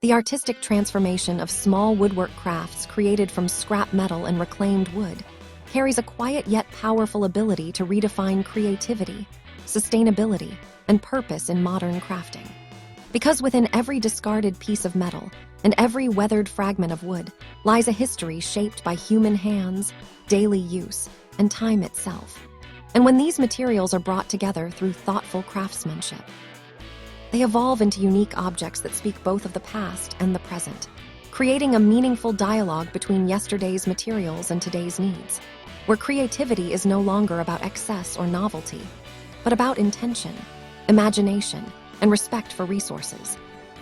The artistic transformation of small woodwork crafts created from scrap metal and reclaimed wood carries a quiet yet powerful ability to redefine creativity, sustainability, and purpose in modern crafting. Because within every discarded piece of metal and every weathered fragment of wood lies a history shaped by human hands, daily use, and time itself. And when these materials are brought together through thoughtful craftsmanship, they evolve into unique objects that speak both of the past and the present, creating a meaningful dialogue between yesterday's materials and today's needs, where creativity is no longer about excess or novelty, but about intention, imagination, and respect for resources.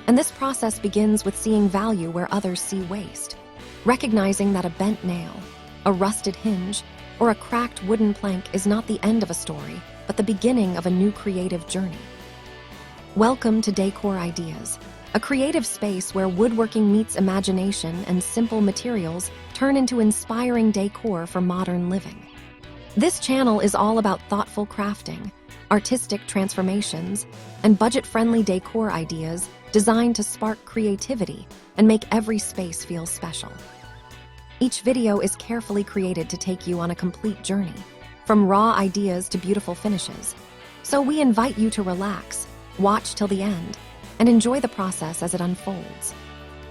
And this process begins with seeing value where others see waste, recognizing that a bent nail, a rusted hinge, or a cracked wooden plank is not the end of a story, but the beginning of a new creative journey. Welcome to Decor Ideas, a creative space where woodworking meets imagination and simple materials turn into inspiring decor for modern living. This channel is all about thoughtful crafting, artistic transformations, and budget-friendly decor ideas designed to spark creativity and make every space feel special. Each video is carefully created to take you on a complete journey, from raw ideas to beautiful finishes. So we invite you to relax, watch till the end, and enjoy the process as it unfolds.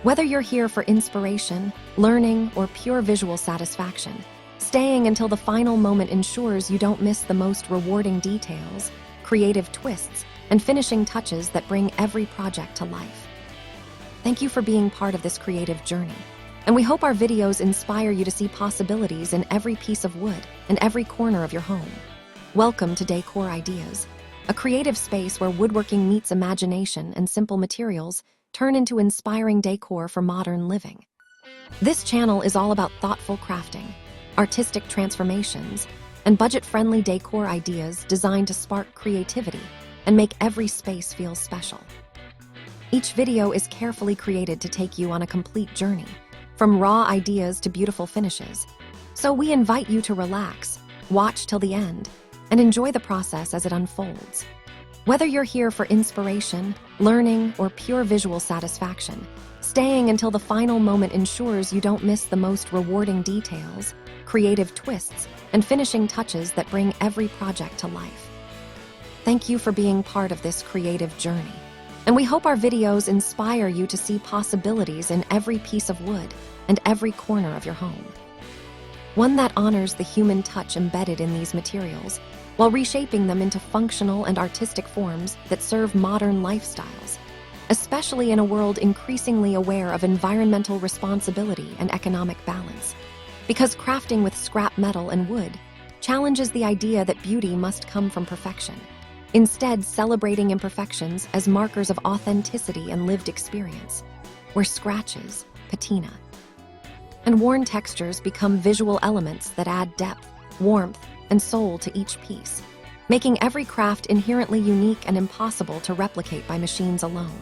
Whether you're here for inspiration, learning, or pure visual satisfaction, staying until the final moment ensures you don't miss the most rewarding details, creative twists, and finishing touches that bring every project to life. Thank you for being part of this creative journey, and we hope our videos inspire you to see possibilities in every piece of wood and every corner of your home. Welcome to Decor Ideas, a creative space where woodworking meets imagination and simple materials turn into inspiring decor for modern living. This channel is all about thoughtful crafting, artistic transformations, and budget-friendly decor ideas designed to spark creativity and make every space feel special. Each video is carefully created to take you on a complete journey, from raw ideas to beautiful finishes. So we invite you to relax, watch till the end, and enjoy the process as it unfolds. Whether you're here for inspiration, learning, or pure visual satisfaction, staying until the final moment ensures you don't miss the most rewarding details, creative twists, and finishing touches that bring every project to life. Thank you for being part of this creative journey, and we hope our videos inspire you to see possibilities in every piece of wood and every corner of your home. One that honors the human touch embedded in these materials, while reshaping them into functional and artistic forms that serve modern lifestyles, especially in a world increasingly aware of environmental responsibility and economic balance. Because crafting with scrap metal and wood challenges the idea that beauty must come from perfection, instead celebrating imperfections as markers of authenticity and lived experience, where scratches, patina, and worn textures become visual elements that add depth, warmth, and soul to each piece, making every craft inherently unique and impossible to replicate by machines alone.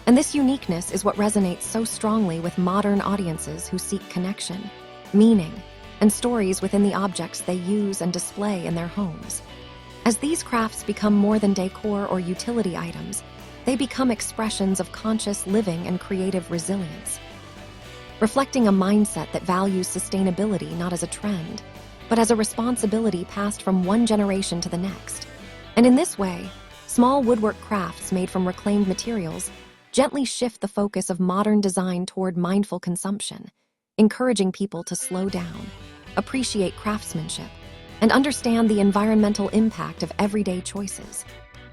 And this uniqueness is what resonates so strongly with modern audiences who seek connection, meaning, and stories within the objects they use and display in their homes. As these crafts become more than decor or utility items, they become expressions of conscious living and creative resilience, reflecting a mindset that values sustainability not as a trend, but as a responsibility passed from one generation to the next. And in this way, small woodwork crafts made from reclaimed materials gently shift the focus of modern design toward mindful consumption, encouraging people to slow down, appreciate craftsmanship, and understand the environmental impact of everyday choices.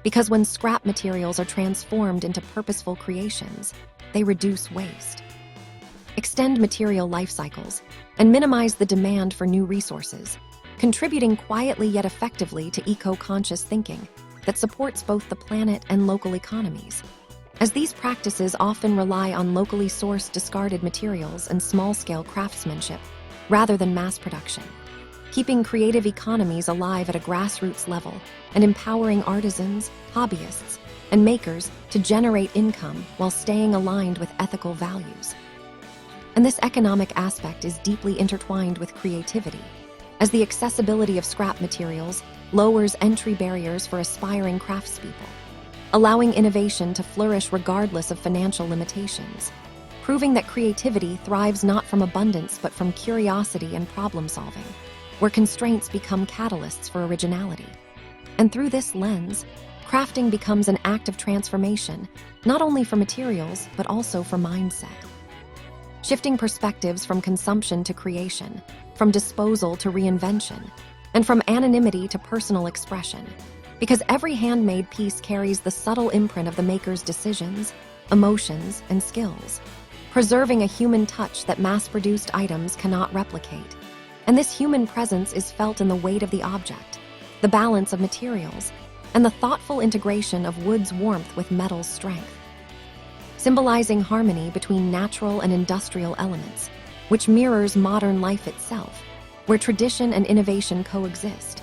Because when scrap materials are transformed into purposeful creations, they reduce waste, extend material life cycles, and minimize the demand for new resources, contributing quietly yet effectively to eco-conscious thinking that supports both the planet and local economies. As these practices often rely on locally sourced discarded materials and small-scale craftsmanship rather than mass production, keeping creative economies alive at a grassroots level and empowering artisans, hobbyists, and makers to generate income while staying aligned with ethical values. And this economic aspect is deeply intertwined with creativity, as the accessibility of scrap materials lowers entry barriers for aspiring craftspeople, allowing innovation to flourish regardless of financial limitations. proving that creativity thrives not from abundance but from curiosity and problem-solving, where constraints become catalysts for originality. And through this lens, crafting becomes an act of transformation, not only for materials, but also for mindset. Shifting perspectives from consumption to creation, from disposal to reinvention, and from anonymity to personal expression. Because every handmade piece carries the subtle imprint of the maker's decisions, emotions, and skills, preserving a human touch that mass-produced items cannot replicate. And this human presence is felt in the weight of the object, the balance of materials, and the thoughtful integration of wood's warmth with metal's strength, symbolizing harmony between natural and industrial elements, which mirrors modern life itself, where tradition and innovation coexist.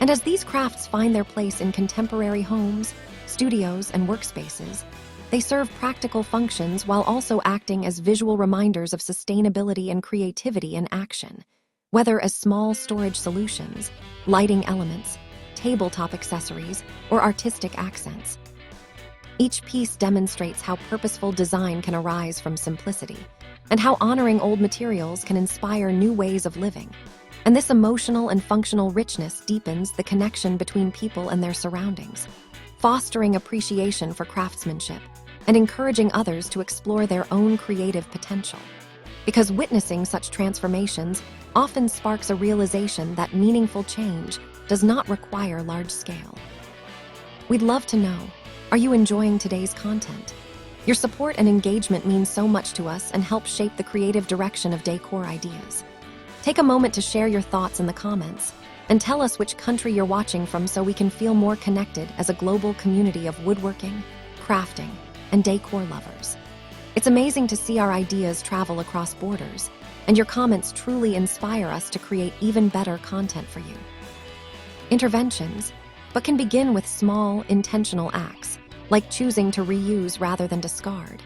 And as these crafts find their place in contemporary homes, studios, and workspaces, they serve practical functions while also acting as visual reminders of sustainability and creativity in action, whether as small storage solutions, lighting elements, tabletop accessories, or artistic accents. Each piece demonstrates how purposeful design can arise from simplicity, and how honoring old materials can inspire new ways of living. And this emotional and functional richness deepens the connection between people and their surroundings, fostering appreciation for craftsmanship and encouraging others to explore their own creative potential. Because witnessing such transformations often sparks a realization that meaningful change does not require large scale. We'd love to know, are you enjoying today's content? Your support and engagement mean so much to us and help shape the creative direction of Decor ideas. Take a moment to share your thoughts in the comments and tell us which country you're watching from so we can feel more connected as a global community of woodworking, crafting, and decor lovers. It's amazing to see our ideas travel across borders, and your comments truly inspire us to create even better content for you. Interventions, but can begin with small, intentional acts, like choosing to reuse rather than discard,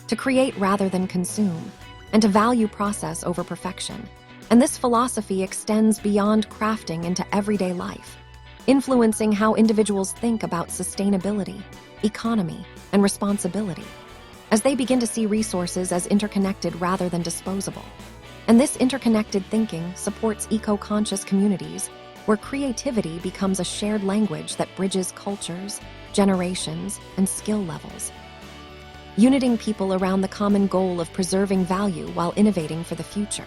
to create rather than consume, and to value process over perfection. And this philosophy extends beyond crafting into everyday life, influencing how individuals think about sustainability, economy, and responsibility, as they begin to see resources as interconnected rather than disposable. And this interconnected thinking supports eco-conscious communities where creativity becomes a shared language that bridges cultures, generations, and skill levels, uniting people around the common goal of preserving value while innovating for the future.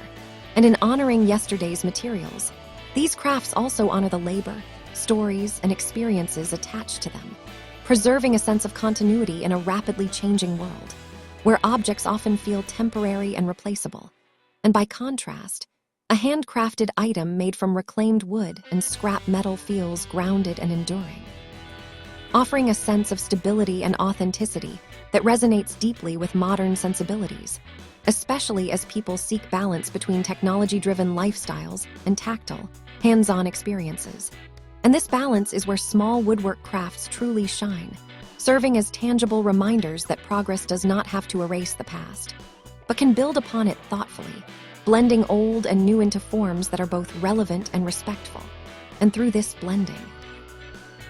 And in honoring yesterday's materials, these crafts also honor the labor, stories, and experiences attached to them, preserving a sense of continuity in a rapidly changing world, where objects often feel temporary and replaceable. And by contrast, a handcrafted item made from reclaimed wood and scrap metal feels grounded and enduring, offering a sense of stability and authenticity that resonates deeply with modern sensibilities, especially as people seek balance between technology-driven lifestyles and tactile, hands-on experiences. And this balance is where small woodwork crafts truly shine, serving as tangible reminders that progress does not have to erase the past, but can build upon it thoughtfully, blending old and new into forms that are both relevant and respectful. And through this blending,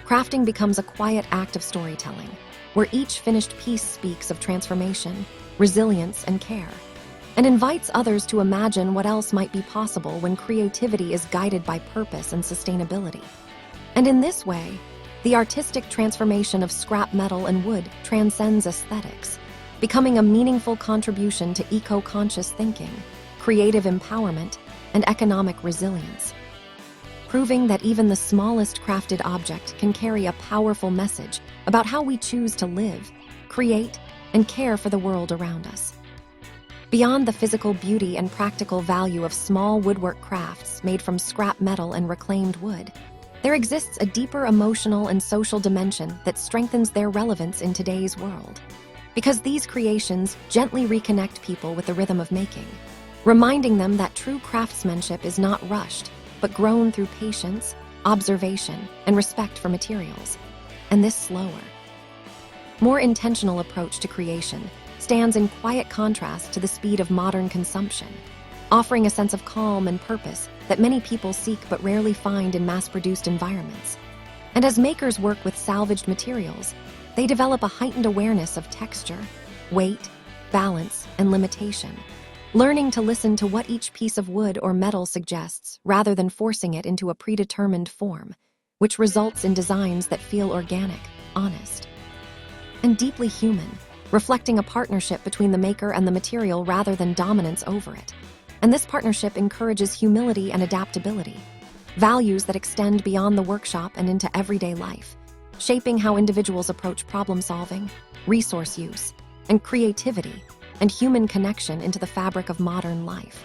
crafting becomes a quiet act of storytelling, where each finished piece speaks of transformation, resilience, and care, and invites others to imagine what else might be possible when creativity is guided by purpose and sustainability. And in this way, the artistic transformation of scrap metal and wood transcends aesthetics, becoming a meaningful contribution to eco-conscious thinking, creative empowerment, and economic resilience, proving that even the smallest crafted object can carry a powerful message about how we choose to live, create, and care for the world around us. Beyond the physical beauty and practical value of small woodwork crafts made from scrap metal and reclaimed wood, there exists a deeper emotional and social dimension that strengthens their relevance in today's world. Because these creations gently reconnect people with the rhythm of making, reminding them that true craftsmanship is not rushed, but grown through patience, observation, and respect for materials. And this slower, more intentional approach to creation stands in quiet contrast to the speed of modern consumption, offering a sense of calm and purpose that many people seek but rarely find in mass-produced environments. And as makers work with salvaged materials, they develop a heightened awareness of texture, weight, balance, and limitation. Learning to listen to what each piece of wood or metal suggests rather than forcing it into a predetermined form, which results in designs that feel organic, honest, and deeply human, reflecting a partnership between the maker and the material rather than dominance over it. And this partnership encourages humility and adaptability, values that extend beyond the workshop and into everyday life, shaping how individuals approach problem-solving, resource use, and creativity and human connection into the fabric of modern life.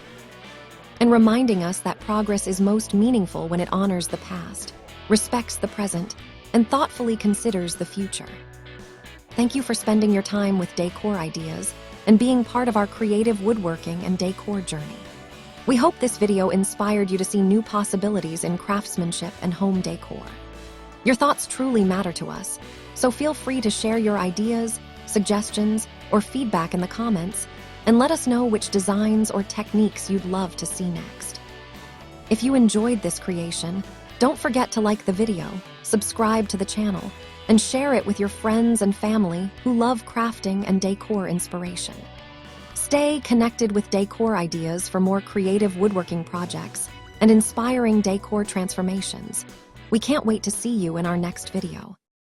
And reminding us that progress is most meaningful when it honors the past, respects the present, and thoughtfully considers the future. Thank you for spending your time with Decor Ideas and being part of our creative woodworking and decor journey. We hope this video inspired you to see new possibilities in craftsmanship and home decor. Your thoughts truly matter to us, so feel free to share your ideas, suggestions, or feedback in the comments, and let us know which designs or techniques you'd love to see next. If you enjoyed this creation, don't forget to like the video, subscribe to the channel, and share it with your friends and family who love crafting and decor inspiration. Stay connected with Decor Ideas for more creative woodworking projects and inspiring decor transformations. We can't wait to see you in our next video.